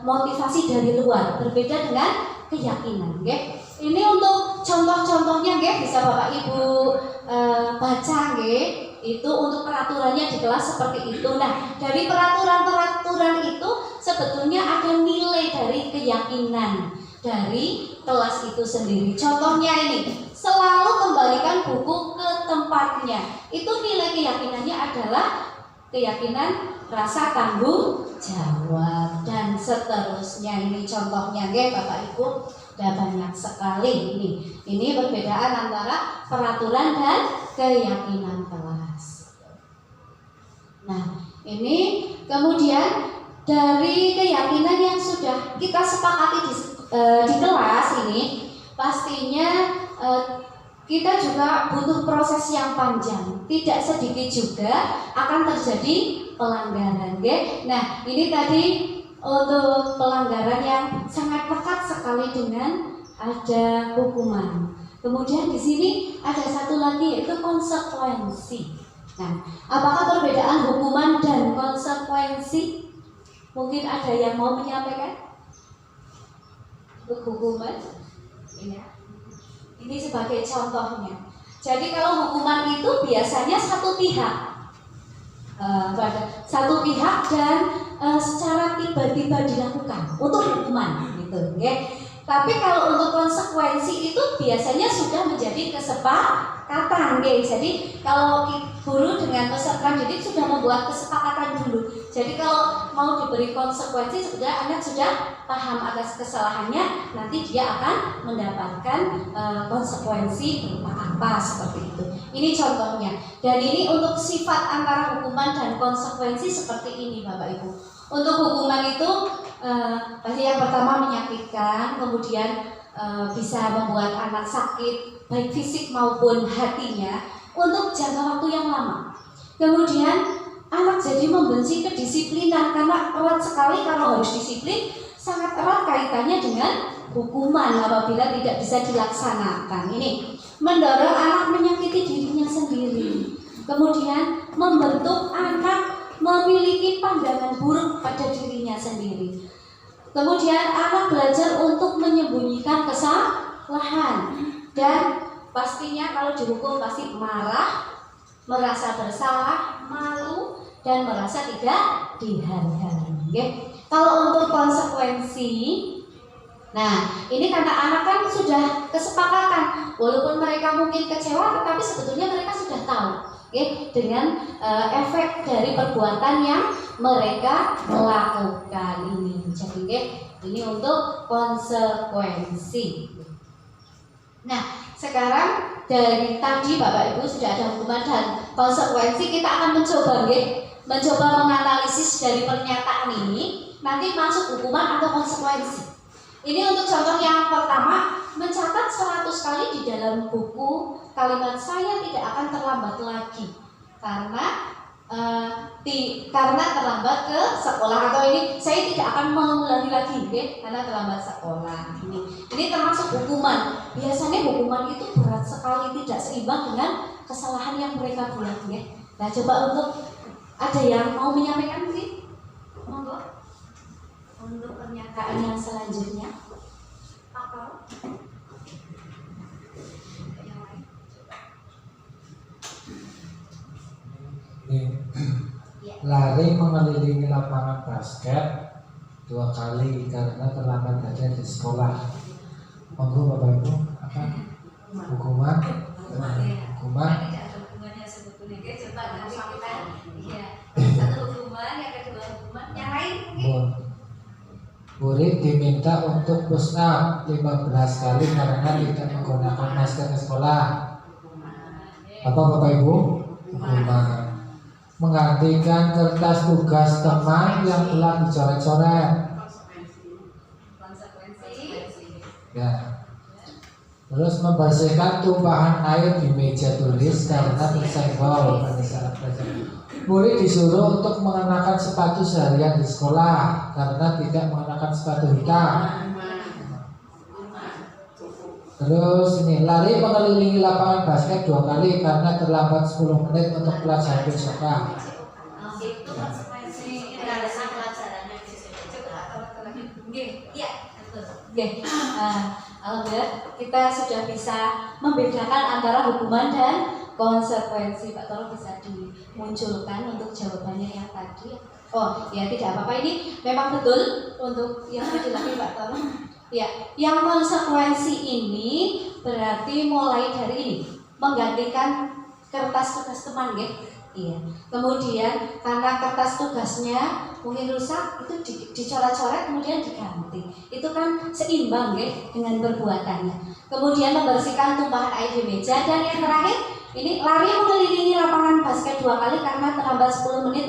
motivasi dari luar, berbeda dengan keyakinan. Ini untuk contoh-contohnya, bisa Bapak Ibu baca, itu untuk peraturannya di kelas seperti itu. Nah, dari peraturan-peraturan itu sebetulnya ada nilai dari keyakinan dari kelas itu sendiri. Contohnya ini, selalu kembalikan buku ke tempatnya. Itu nilai keyakinannya adalah keyakinan rasa tanggung jawab dan seterusnya. Ini contohnya, Bapak Ibu, ada banyak sekali ini. Ini perbedaan antara peraturan dan keyakinan kelas. Nah, ini kemudian dari keyakinan yang sudah kita sepakati di kelas ini, pastinya kita juga butuh proses yang panjang. Tidak sedikit juga akan terjadi pelanggaran, okay? Nah, ini tadi untuk pelanggaran yang sangat lekat sekali dengan ada hukuman. Kemudian di sini ada satu lagi yaitu konsekuensi. Nah, apakah perbedaan hukuman dan konsekuensi? Mungkin ada yang mau menyampaikan? Untuk hukuman, ini sebagai contohnya. Jadi kalau hukuman itu biasanya satu pihak, satu pihak dan secara tiba-tiba dilakukan untuk hukuman, gitu, okay? Tapi kalau untuk konsekuensi itu biasanya sudah menjadi kesepakatan, okay? Jadi kalau guru dengan peserta didik sudah membuat kesepakatan dulu. Jadi kalau mau diberi konsekuensi, sebenarnya anak sudah paham atas kesalahannya, nanti dia akan mendapatkan konsekuensi berupa apa seperti itu. Ini contohnya. Dan ini untuk sifat antara hukuman dan konsekuensi seperti ini, Bapak Ibu. Untuk hukuman itu pasti yang pertama menyakitkan, kemudian bisa membuat anak sakit baik fisik maupun hatinya untuk jangka waktu yang lama. Kemudian anak jadi membenci kedisiplinan karena erat sekali kalau harus disiplin, sangat erat kaitannya dengan hukuman apabila tidak bisa dilaksanakan. Ini mendorong anak menyakiti dirinya sendiri. Kemudian membentuk anak memiliki pandangan buruk pada dirinya sendiri. Kemudian anak belajar untuk menyembunyikan kesalahan dan pastinya kalau dihukum pasti marah, merasa bersalah, malu, dan merasa tidak dihargai. Okay? Kalau untuk konsekuensi, nah ini karena anak kan sudah kesepakatan, walaupun mereka mungkin kecewa, tetapi sebetulnya mereka sudah tahu, okay? Dengan efek dari perbuatan yang mereka melakukan ini. Jadi okay? Ini untuk konsekuensi. Nah, sekarang dari tadi Bapak Ibu sudah ada hukuman dan konsekuensi, kita akan mencoba menganalisis dari pernyataan ini, nanti masuk hukuman atau konsekuensi. Ini untuk contoh yang pertama, mencatat 100 kali di dalam buku kalimat saya tidak akan terlambat lagi karena terlambat ke sekolah, atau ini saya tidak akan mengulangi lagi karena terlambat sekolah. Ini termasuk hukuman. Biasanya hukuman itu berat sekali, tidak seimbang dengan kesalahan yang mereka buat. Nah, coba untuk ada yang mau menyampaikan mungkin? Monggo. Untuk pernyataan yang selanjutnya. Apa? Lari mengelilingi lapangan basket 2 kali karena terlambat saja di sekolah. Monggo Bapak Ibu, apa hukuman? Hukuman. Tidak ada hukumannya sebetulnya. Coba nanti kita satu hukuman, yang kedua hukuman, yang lain mungkin. Murid diminta untuk push up 15 kali karena tidak menggunakan masker ke sekolah. Apa Bapak Ibu? Hukuman. Menggantikan kertas tugas teman yang telah dicoret-coret. Konsekuensi. Ya. Terus membersihkan tumpahan air di meja tulis karena tersenggol pada saat belajar. Murid disuruh untuk mengenakan sepatu seharian di sekolah karena tidak mengenakan sepatu hitam. Terus ini lari mengelilingi lapangan basket 2 kali karena terlambat 10 menit untuk pelajaran besoknya. Itu konsekuensi alasan pelajarannya di sini. Coba alhamdulillah kita sudah bisa membedakan antara hukuman dan konsekuensi. Pak Toro bisa dimunculkan untuk jawabannya yang tadi. Oh ya, tidak apa-apa, ini memang betul untuk yang laki-laki Pak Toro. Ya, yang konsekuensi ini berarti mulai dari ini, menggantikan kertas tugas teman, ya. Iya. Kemudian karena kertas tugasnya mungkin rusak, itu dicoret-coret kemudian diganti. Itu kan seimbang, ya, dengan perbuatannya. Kemudian membersihkan tumpahan air di meja, dan yang terakhir ini lari mengelilingi lapangan basket sampai 2 kali karena menambah 10 menit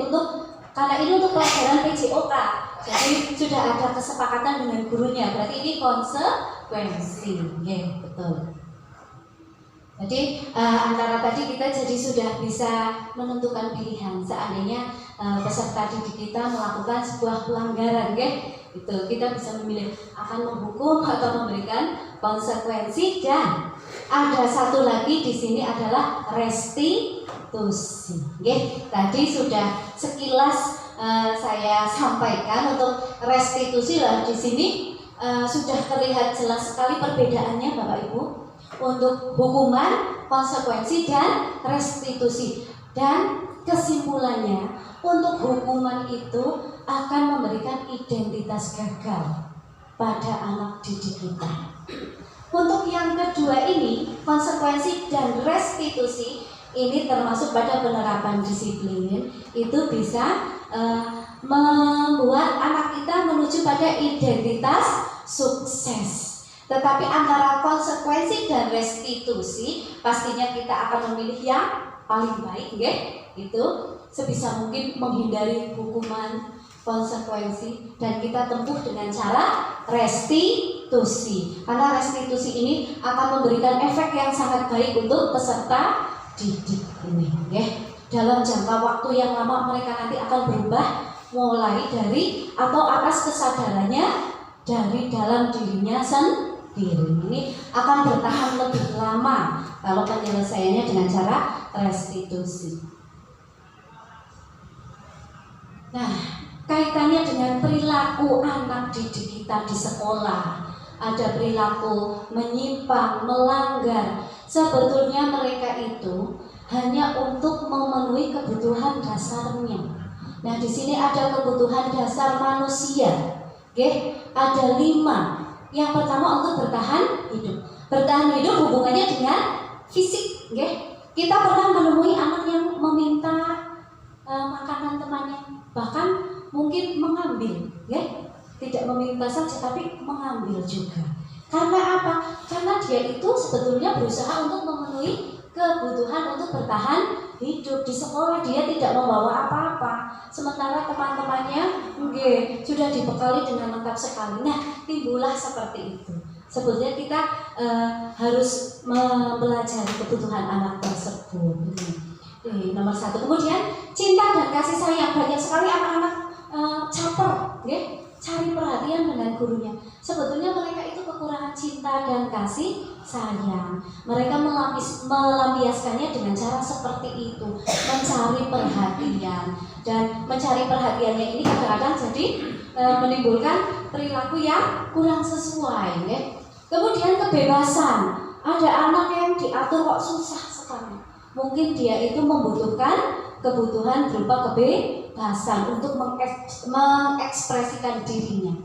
karena ini untuk pelajaran PJOK. Jadi sudah ada kesepakatan dengan gurunya. Berarti ini konsekuensi. Oke, betul. Jadi antara tadi kita jadi sudah bisa menentukan pilihan. Seandainya peserta didik kita melakukan sebuah pelanggaran, itu kita bisa memilih akan menghukum atau memberikan konsekuensi. Dan ada satu lagi di sini adalah restitusi. Tadi sudah sekilas saya sampaikan untuk restitusi lah. Di sini sudah terlihat jelas sekali perbedaannya, Bapak Ibu, untuk hukuman, konsekuensi, dan restitusi. Dan kesimpulannya, untuk hukuman itu akan memberikan identitas gagal pada anak didik kita. Untuk yang kedua ini, konsekuensi dan restitusi, ini termasuk pada penerapan disiplin, itu bisa membuat anak kita menuju pada identitas sukses. Tetapi antara konsekuensi dan restitusi, pastinya kita akan memilih yang paling baik, itu sebisa mungkin menghindari hukuman, konsekuensi, dan kita tempuh dengan cara restitusi. Karena restitusi ini akan memberikan efek yang sangat baik untuk peserta didik ini, dalam jangka waktu yang lama mereka nanti akan berubah, mulai dari atau atas kesadarannya dari dalam dirinya sendiri. Ini akan bertahan lebih lama kalau penyelesaiannya dengan cara restitusi. Nah, kaitannya dengan perilaku anak didik kita di sekolah, ada perilaku menyimpang, melanggar. Sebetulnya mereka itu hanya untuk memenuhi kebutuhan dasarnya. Nah, di sini ada kebutuhan dasar manusia, ada 5. Yang pertama untuk bertahan hidup. Bertahan hidup hubungannya dengan fisik, Kita pernah menemui anak yang meminta makanan temannya, bahkan mungkin mengambil, tidak meminta saja tapi mengambil juga. Karena apa? Karena dia itu sebetulnya berusaha untuk memenuhi kebutuhan untuk bertahan hidup. Di sekolah dia tidak membawa apa-apa, sementara teman-temannya sudah dibekali dengan lengkap sekali. Nah, timbullah seperti itu. Sebetulnya kita harus mempelajari kebutuhan anak tersebut. Ini nomor 1. Kemudian cinta dan kasih sayang. Banyak sekali anak-anak caper, cari perhatian dengan gurunya. Sebetulnya mereka itu kekurangan cinta dan kasih sayang. Mereka melampiaskannya dengan cara seperti itu, mencari perhatian. Dan mencari perhatiannya ini kadang-kadang jadi menimbulkan perilaku yang kurang sesuai. Kemudian kebebasan. Ada anak yang diatur kok susah sekali. Mungkin dia itu membutuhkan kebutuhan berupa kebebasan untuk mengekspresikan dirinya.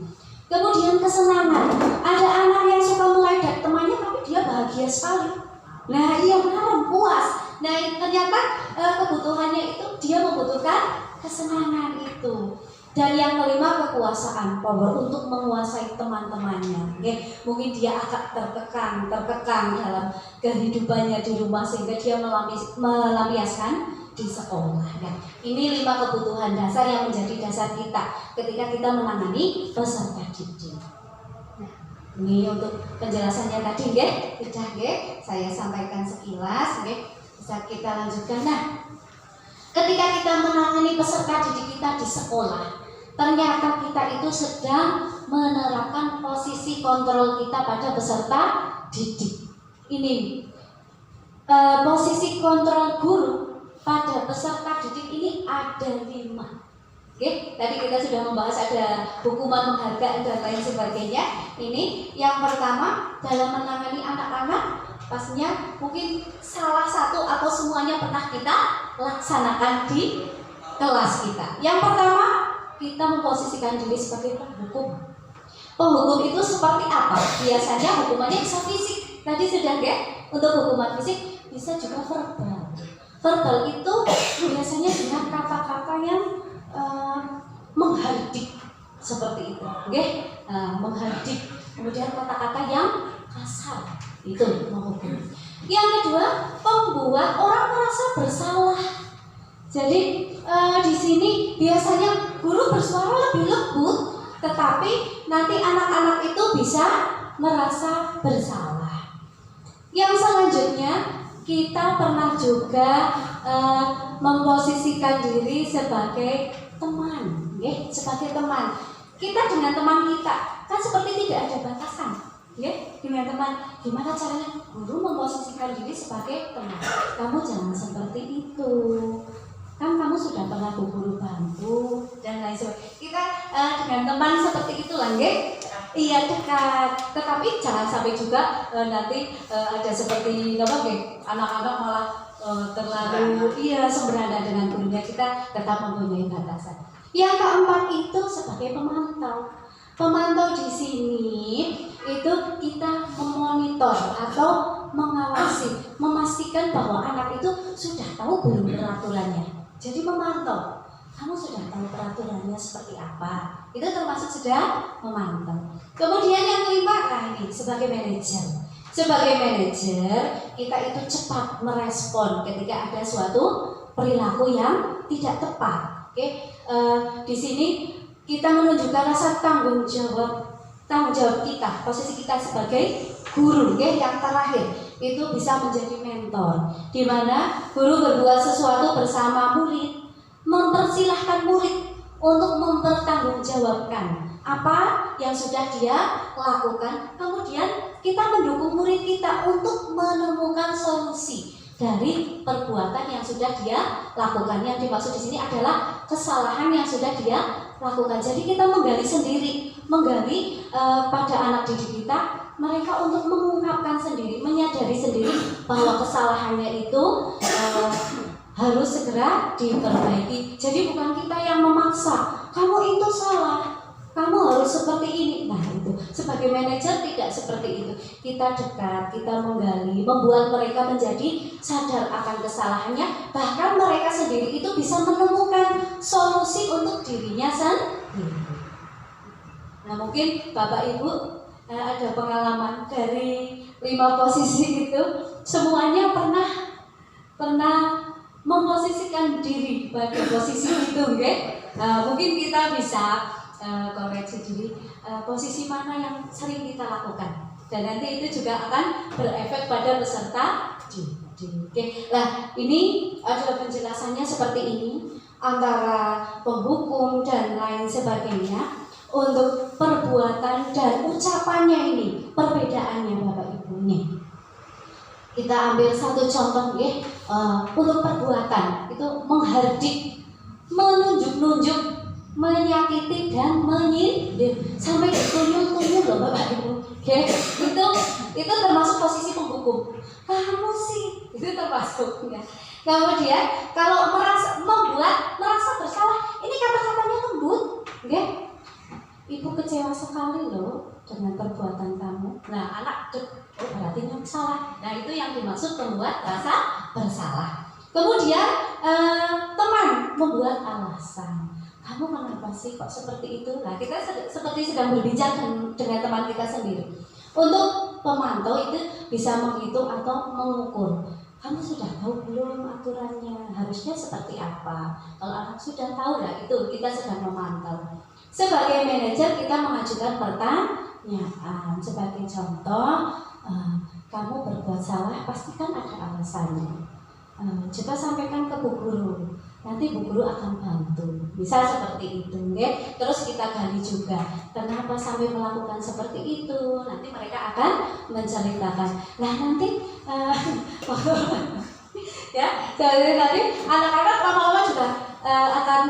Kemudian kesenangan. Ada anak yang suka meledak temannya tapi dia bahagia sekali. Nah, iya benar, puas. Nah, ternyata kebutuhannya itu dia membutuhkan kesenangan itu. Dan yang kelima, kekuasaan, power untuk menguasai teman-temannya. Mungkin dia agak terkekang dalam kehidupannya di rumah sehingga dia melampiaskan di sekolah. Ini 5 kebutuhan dasar yang menjadi dasar kita ketika kita menangani peserta didik. Nah, ini untuk penjelasannya tadi, sudah saya sampaikan sekilas, bisa kita lanjutkan. Nah, ketika kita menangani peserta didik kita di sekolah, ternyata kita itu sedang menerapkan posisi kontrol kita pada peserta didik. Ini posisi kontrol guru pada peserta didik ini ada 5. Tadi kita sudah membahas ada hukuman, penghargaan dan lain sebagainya. Ini yang pertama dalam menangani anak-anak, pastinya mungkin salah satu atau semuanya pernah kita laksanakan di kelas kita. Yang pertama, kita memposisikan diri sebagai penghukum. Penghukum itu seperti apa? Biasanya hukumannya bisa fisik. Tadi sudah untuk hukuman fisik bisa juga verbal. Verbal itu biasanya dengan kata-kata yang menghardik seperti itu, menghardik. Kemudian kata-kata yang kasar itu menghukum. Yang kedua, membuat orang merasa bersalah. Jadi di sini biasanya guru bersuara lebih lembut, tetapi nanti anak-anak itu bisa merasa bersalah. Yang selanjutnya kita pernah juga memposisikan diri sebagai teman, sebagai teman. Kita dengan teman kita kan seperti tidak ada batasan, dengan teman. Gimana caranya guru memposisikan diri sebagai teman? Kamu jangan seperti itu. Kan kamu sudah pernah bu guru bantu dan lain sebagainya. Kita dengan teman seperti itulah, iya dekat. Tetapi jangan sampai juga nanti ada seperti anak-anak malah terlalu sembrana dengan gurunya. Kita tetap mempunyai batasan. Yang keempat itu sebagai pemantau. Pemantau di sini itu kita memonitor atau mengawasi, memastikan bahwa anak itu sudah tahu belum peraturannya. Jadi memantau, kamu sudah tahu peraturannya seperti apa? Itu termasuk sudah memantau. Kemudian yang kelima, ini sebagai manajer. Sebagai manajer, kita itu cepat merespon ketika ada suatu perilaku yang tidak tepat. Di sini kita menunjukkan rasa tanggung jawab kita, posisi kita sebagai guru, yang terakhir itu bisa menjadi mentor, di mana guru berbuat sesuatu bersama murid, mempersilahkan murid untuk mempertanggungjawabkan apa yang sudah dia lakukan. Kemudian kita mendukung murid kita untuk menemukan solusi dari perbuatan yang sudah dia lakukan. Yang dimaksud di sini adalah kesalahan yang sudah dia lakukan. Jadi kita menggali pada anak didik kita, mereka untuk mengungkapkan sendiri, menyadari sendiri bahwa kesalahannya itu harus segera diperbaiki. Jadi bukan kita yang memaksa, kamu itu salah, kamu harus seperti ini. Nah itu, sebagai manajer tidak seperti itu. Kita dekat, kita menggali, membuat mereka menjadi sadar akan kesalahannya. Bahkan mereka sendiri itu bisa menemukan solusi untuk dirinya sendiri. Nah mungkin Bapak Ibu ada pengalaman dari 5 posisi itu, semuanya pernah memposisikan diri pada posisi itu, mungkin kita bisa koreksi diri posisi mana yang sering kita lakukan, dan nanti itu juga akan berefek pada peserta didik. Nah ini adalah penjelasannya seperti ini antara penghukum dan lain sebagainya. Untuk perbuatan dan ucapannya ini perbedaannya Bapak Ibu nih. Kita ambil satu contoh untuk perbuatan itu menghardik, menunjuk-nunjuk, menyakiti dan menyindir sampai tuyul-tuyul loh Bapak Ibu. Itu termasuk posisi penghukum. Kamu sih itu termasuk ya. Kemudian kalau merasa bersalah, ini kata-katanya lembut, Ibu kecewa sekali loh dengan perbuatan kamu. Nah anak berarti yang salah. Nah itu yang dimaksud membuat rasa bersalah. Kemudian teman membuat alasan. Kamu kenapa sih kok seperti itu? Nah kita seperti sedang berbincang dengan teman kita sendiri. Untuk pemantau itu bisa menghitung atau mengukur. Kamu sudah tahu belum aturannya? Harusnya seperti apa? Kalau anak sudah tahu, nah itu kita sedang memantau. Sebagai manajer kita mengajukan pertanyaan. Sebagai contoh, kamu berbuat salah, pastikan ada alasannya. Coba sampaikan ke Bu Guru. Nanti Bu Guru akan bantu. Bisa seperti itu, Terus kita gali juga kenapa sampai melakukan seperti itu. Nanti mereka akan menceritakan. Nah nanti jadi nanti anak-anak lama-lama juga akan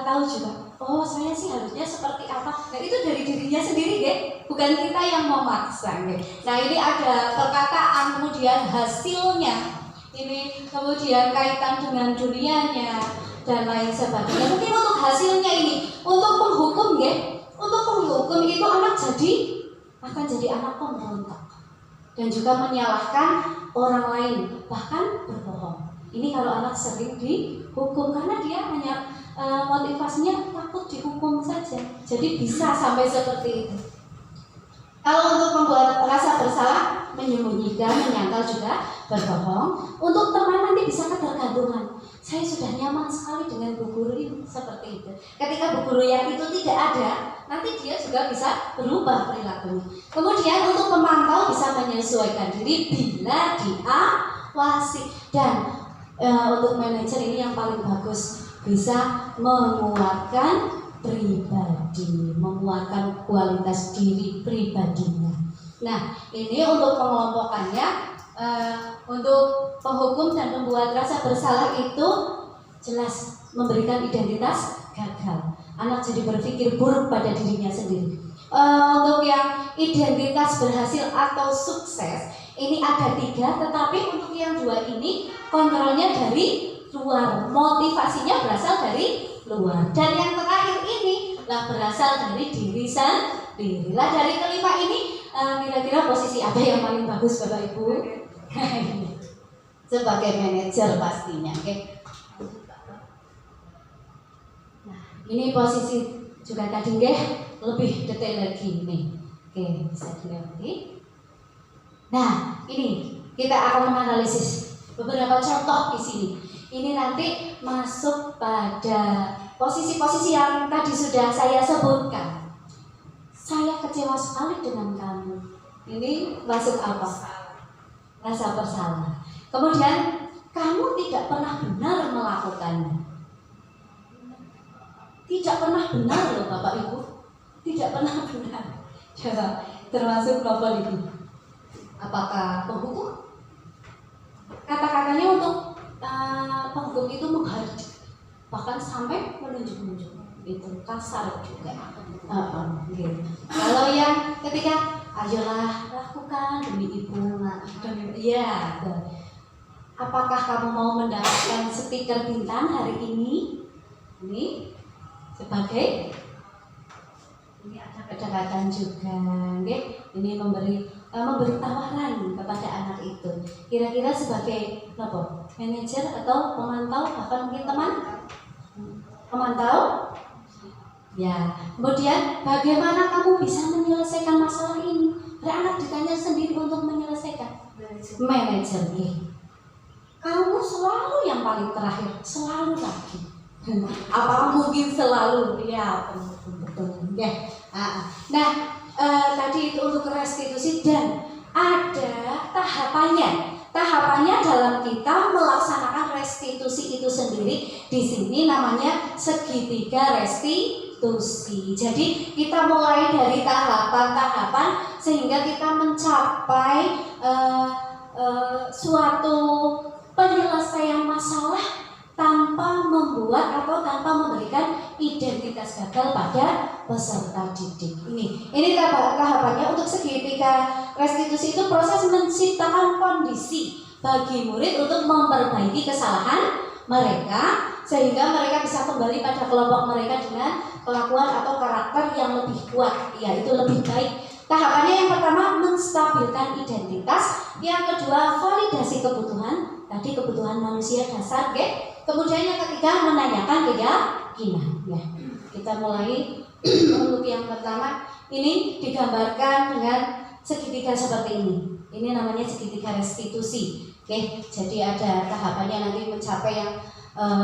tahu juga. Oh saya sih harusnya seperti apa. Nah itu dari dirinya sendiri, bukan kita yang memaksa. Nah ini ada perkataan, kemudian hasilnya. Ini kemudian kaitan dengan dunianya dan lain sebagainya. Mungkin untuk hasilnya ini, untuk penghukum, untuk penghukum itu anak akan jadi anak pemberontak dan juga menyalahkan orang lain, bahkan berbohong. Ini kalau anak sering dihukum karena dia hanya motivasinya takut dihukum saja, jadi bisa sampai seperti itu. Kalau untuk membuat rasa bersalah, menyembunyikan, menyangkal juga berbohong. Untuk teman nanti bisa ketergantungan. Saya sudah nyaman sekali dengan bu guru ini, seperti itu. Ketika bu guru yang itu tidak ada, nanti dia juga bisa berubah perilakunya. Kemudian untuk pemantau bisa menyesuaikan diri bila diawasi. Dan untuk manajer ini yang paling bagus, bisa menguatkan pribadi, menguatkan kualitas diri pribadinya. Nah, ini untuk pengelompokannya. Untuk penghukum dan pembuat rasa bersalah itu jelas memberikan identitas gagal. Anak jadi berpikir buruk pada dirinya sendiri. Untuk yang identitas berhasil atau sukses, ini ada 3, tetapi untuk yang 2 ini kontrolnya dari luar, motivasinya berasal dari luar. Dan yang terakhir ini lah berasal dari diri sendiri. Lah dari kelima ini kira-kira posisi apa yang paling bagus Bapak Ibu? Sebagai manajer pastinya, oke. Nah, ini posisi juga tadi lebih detail lagi nih. Oke, bisa dilihat lagi. Nah, ini kita akan menganalisis beberapa contoh di sini. Ini nanti masuk pada posisi-posisi yang tadi sudah saya sebutkan. Saya kecewa sekali dengan kamu. Ini masuk apa? Rasa bersalah. Kemudian kamu tidak pernah benar melakukannya. Tidak pernah benar loh Bapak Ibu. Tidak pernah benar. Coba termasuk kelompok ini. Apakah penghukum? Kata-katanya untuk penghukum itu menghardik, bahkan sampai menunjuk-nunjuk. Itu kasar juga. Gitu. Kalau yang ketika ayolah lakukan demi ibu, demi ya. Apakah kamu mau mendapatkan stiker bintang hari ini? Ini sebagai ini ada kedekatan juga, okay? Ini memberi tawaran kepada anak itu. Kira-kira sebagai apa? Manajer atau pemantau, bahkan mungkin teman pemantau. Ya, kemudian bagaimana kamu bisa menyelesaikan masalah ini? Anak ditanya sendiri untuk menyelesaikan. Manajer nih, kamu selalu yang paling terakhir, selalu lagi. Apa mungkin selalu? Ya, betul. Ya. Nah, tadi itu untuk restitusi dan ada tahapannya. Tahapannya dalam kita melaksanakan restitusi itu sendiri. Di sini namanya segitiga restitusi. Jadi kita mulai dari tahapan-tahapan sehingga kita mencapai suatu penyelesaian masalah tanpa membuat atau tanpa memberikan identitas gagal pada peserta didik. Ini tahapannya untuk segitiga restitusi itu proses menciptakan kondisi bagi murid untuk memperbaiki kesalahan mereka sehingga mereka bisa kembali pada kelompok mereka dengan kelakuan atau karakter yang lebih kuat, yaitu lebih baik. Tahapannya yang pertama menstabilkan identitas, yang kedua validasi kebutuhan, tadi kebutuhan manusia dasar, okay? Kemudian yang ketiga menanyakan keyakinan. Ya, kita mulai untuk yang pertama ini digambarkan dengan segitiga seperti ini. Ini namanya segitiga restitusi. Oke, jadi ada tahapannya nanti mencapai yang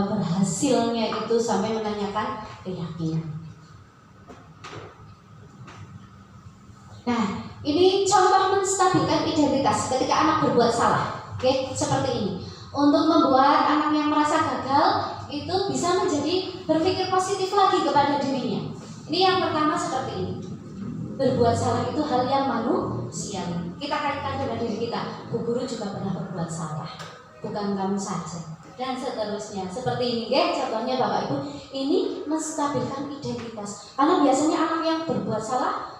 berhasilnya itu sampai menanyakan keyakinan. Nah, ini contoh menstabilkan identitas ketika anak berbuat salah. Oke, seperti ini. Untuk membuat anak yang merasa gagal itu bisa menjadi berpikir positif lagi kepada dirinya. Ini yang pertama seperti ini. Berbuat salah itu hal yang manusiawi. Kita kaitkan dengan diri kita. Bu guru juga pernah berbuat salah, bukan kamu saja. Dan seterusnya. Seperti ini, contohnya Bapak Ibu. Ini menstabilkan identitas. Karena biasanya anak yang berbuat salah,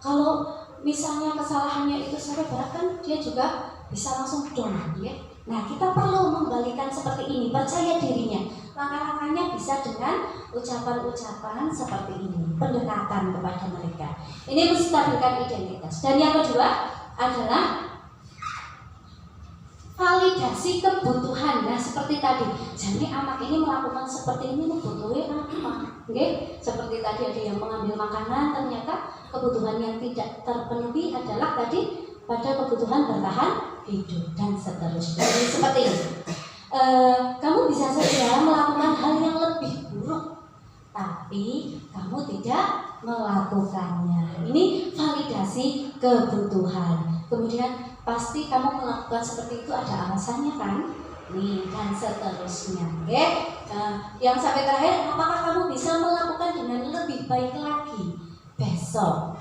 kalau misalnya kesalahannya itu sampai berat kan dia juga bisa langsung down, ya. Nah, kita perlu membalikan seperti ini, percaya dirinya. Langkah-langkahnya bisa dengan ucapan-ucapan seperti ini, pendekatan kepada mereka. Ini menstabilkan identitas. Dan yang kedua adalah validasi kebutuhan. Nah, seperti tadi, jadi anak ini melakukan seperti ini butuhnya apa? Oke, seperti tadi ada yang mengambil makanan, ternyata kebutuhan yang tidak terpenuhi adalah tadi pada kebutuhan bertahan hidup dan seterusnya. Jadi seperti ini. Kamu bisa saja melakukan hal yang lebih buruk, tapi kamu tidak melakukannya. Ini validasi kebutuhan. Kemudian pasti kamu melakukan seperti itu ada alasannya kan? Nih, dan seterusnya. Oke. Yang sampai terakhir, apakah kamu bisa melakukan dengan lebih baik lagi besok?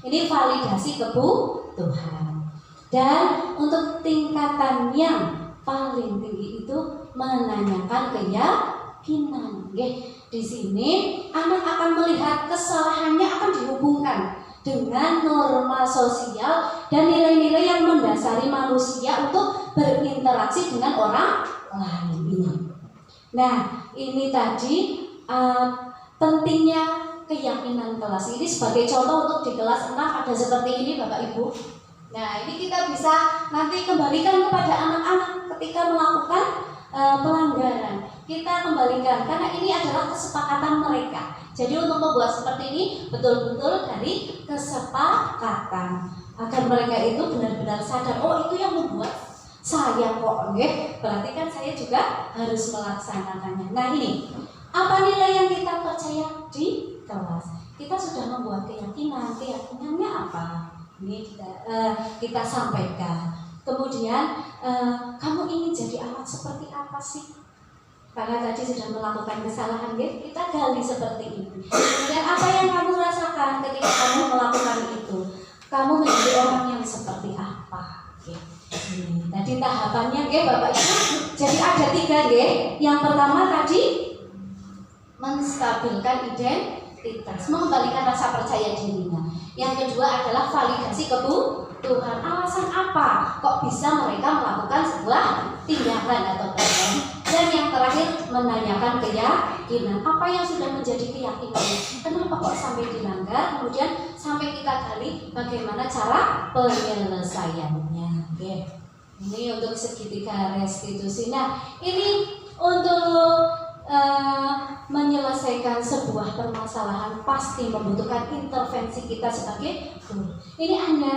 Ini validasi kebutuhan. Dan untuk tingkatan yang paling tinggi itu menanyakan keyakinan. Di sini anak akan melihat kesalahannya akan dihubungkan dengan norma sosial dan nilai-nilai yang mendasari manusia untuk berinteraksi dengan orang lain ini. Nah, ini tadi pentingnya keyakinan kelas. Ini sebagai contoh untuk di kelas 6 ada seperti ini Bapak Ibu. Nah, ini kita bisa nanti kembalikan kepada anak-anak ketika melakukan pelanggaran. Kita kembalikan karena ini adalah kesepakatan mereka. Jadi untuk membuat seperti ini betul-betul dari kesepakatan agar mereka itu benar-benar sadar, oh itu yang membuat saya kok, berarti kan saya juga harus melaksanakannya. Nah ini, apa nilai yang kita percaya di kelas? Kita sudah membuat keyakinannya apa? Ini kita sampaikan. Kemudian kamu ingin jadi anak seperti apa sih? Karena tadi sudah melakukan kesalahan, kita gali seperti ini. Kemudian apa yang kamu rasakan ketika kamu melakukan itu? Kamu menjadi orang yang seperti apa? Tadi tahapannya, Bapak Ibu. Jadi ada 3, Yang pertama tadi menstabilkan identitas, mengembalikan rasa percaya dirinya. Yang kedua adalah validasi kebutuhan. Alasan apa kok bisa mereka melakukan sebuah tindakan atau perbuatan. Dan yang terakhir menanyakan keyakinan. Apa yang sudah menjadi keyakinannya? Kenapa kok sampai dilanggar? Kemudian sampai kita gali bagaimana cara penyelesaiannya. Ini untuk segitiga restitusi. Nah, ini untuk menyelesaikan sebuah permasalahan pasti membutuhkan intervensi kita sebagai guru. Ini hanya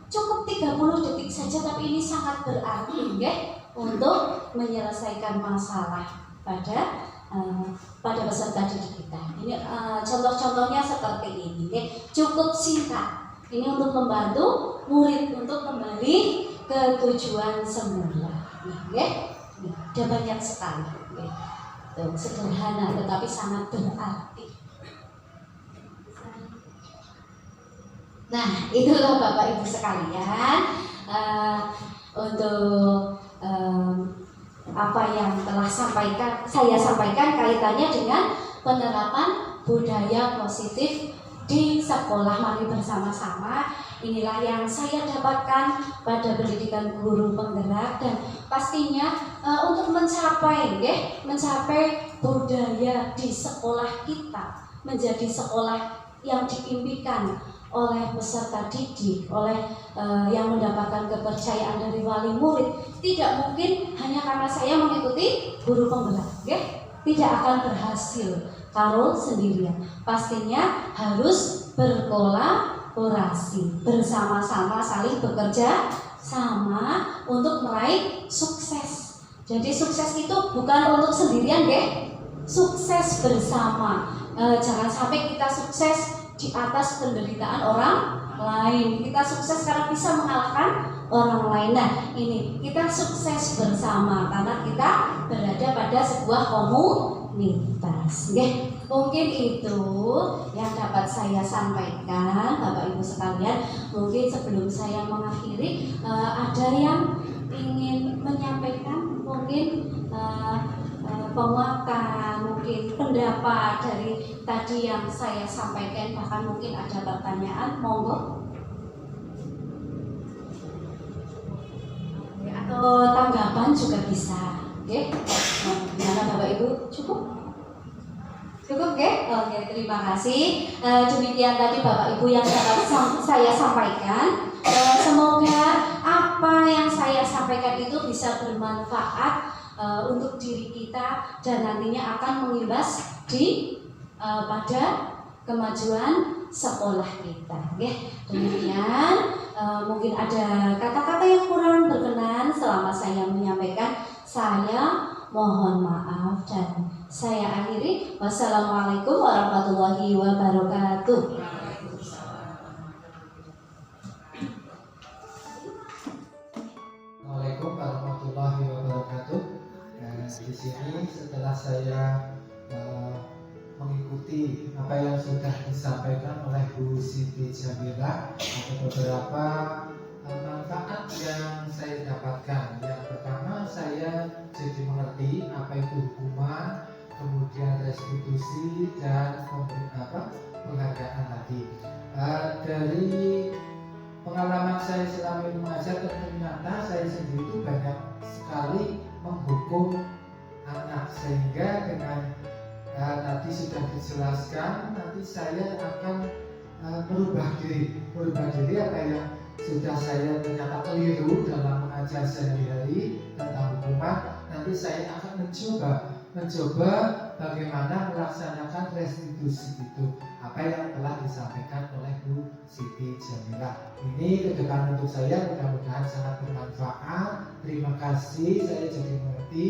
cukup 30 detik saja, tapi ini sangat berarti untuk menyelesaikan masalah pada peserta didik kita. Ini contoh-contohnya seperti ini, cukup singkat. Ini untuk membantu murid untuk kembali ke tujuan semula. Ada banyak sekali. Sederhana tetapi sangat berarti. Nah, itulah Bapak Ibu sekalian untuk apa yang telah saya sampaikan kaitannya dengan penerapan budaya positif di sekolah. Mari bersama-sama. Inilah yang saya dapatkan pada pendidikan guru penggerak, dan pastinya untuk mencapai budaya di sekolah kita menjadi sekolah yang diimpikan oleh peserta didik, oleh yang mendapatkan kepercayaan dari wali murid. Tidak mungkin hanya karena saya mengikuti guru penggerak, tidak akan berhasil kalau sendirian. Pastinya harus berkolaborasi, bersama-sama saling bekerja sama untuk meraih sukses. Jadi sukses itu bukan untuk sendirian, sukses bersama. Jangan sampai kita sukses di atas penderitaan orang lain. Kita sukses karena bisa mengalahkan orang lain. Nah, ini kita sukses bersama karena kita berada pada sebuah komunitas. Mungkin itu yang dapat saya sampaikan, Bapak Ibu sekalian. Mungkin sebelum saya mengakhiri, ada yang ingin menyampaikan, mungkin penguatan, mungkin pendapat dari tadi yang saya sampaikan, bahkan mungkin ada pertanyaan, monggo. Atau tanggapan juga bisa. Gimana Bapak Ibu? Cukup? Cukup, Oke, terima kasih. Demikian tadi Bapak Ibu yang dapat saya sampaikan. Semoga apa yang saya sampaikan itu bisa bermanfaat untuk diri kita dan nantinya akan mengimbas di pada kemajuan sekolah kita. Demikian, mungkin ada kata-kata yang kurang berkenan selama saya menyampaikan. Saya mohon maaf dan saya akhiri. Wassalamualaikum warahmatullahi wabarakatuh. Assalamualaikum warahmatullahi wabarakatuh. Di sini setelah saya mengikuti apa yang sudah disampaikan oleh Bu Siti Jamila, ada beberapa manfaat yang saya dapatkan. Yang pertama, saya jadi mengerti apa itu hukuman, kemudian restitusi dan penghargaan tadi. Dari pengalaman saya selama ini mengajar, ternyata saya sendiri itu banyak sekali menghukum anak, sehingga dengan tadi sudah dijelaskan, nanti saya akan merubah diri apa yang sudah saya ternyata keliru dalam mengajar sehari-hari tentang hukuman. Nanti saya akan mencoba bagaimana melaksanakan restitusi itu, apa yang telah disampaikan oleh Bu Siti Jamila. Ini ke depan untuk saya, mudah-mudahan sangat bermanfaat. Terima kasih, saya jadi mengerti.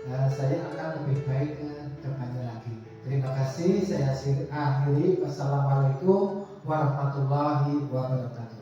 Saya akan lebih baik ke depannya lagi. Terima kasih, saya akhiri. Wassalamualaikum warahmatullahi wabarakatuh.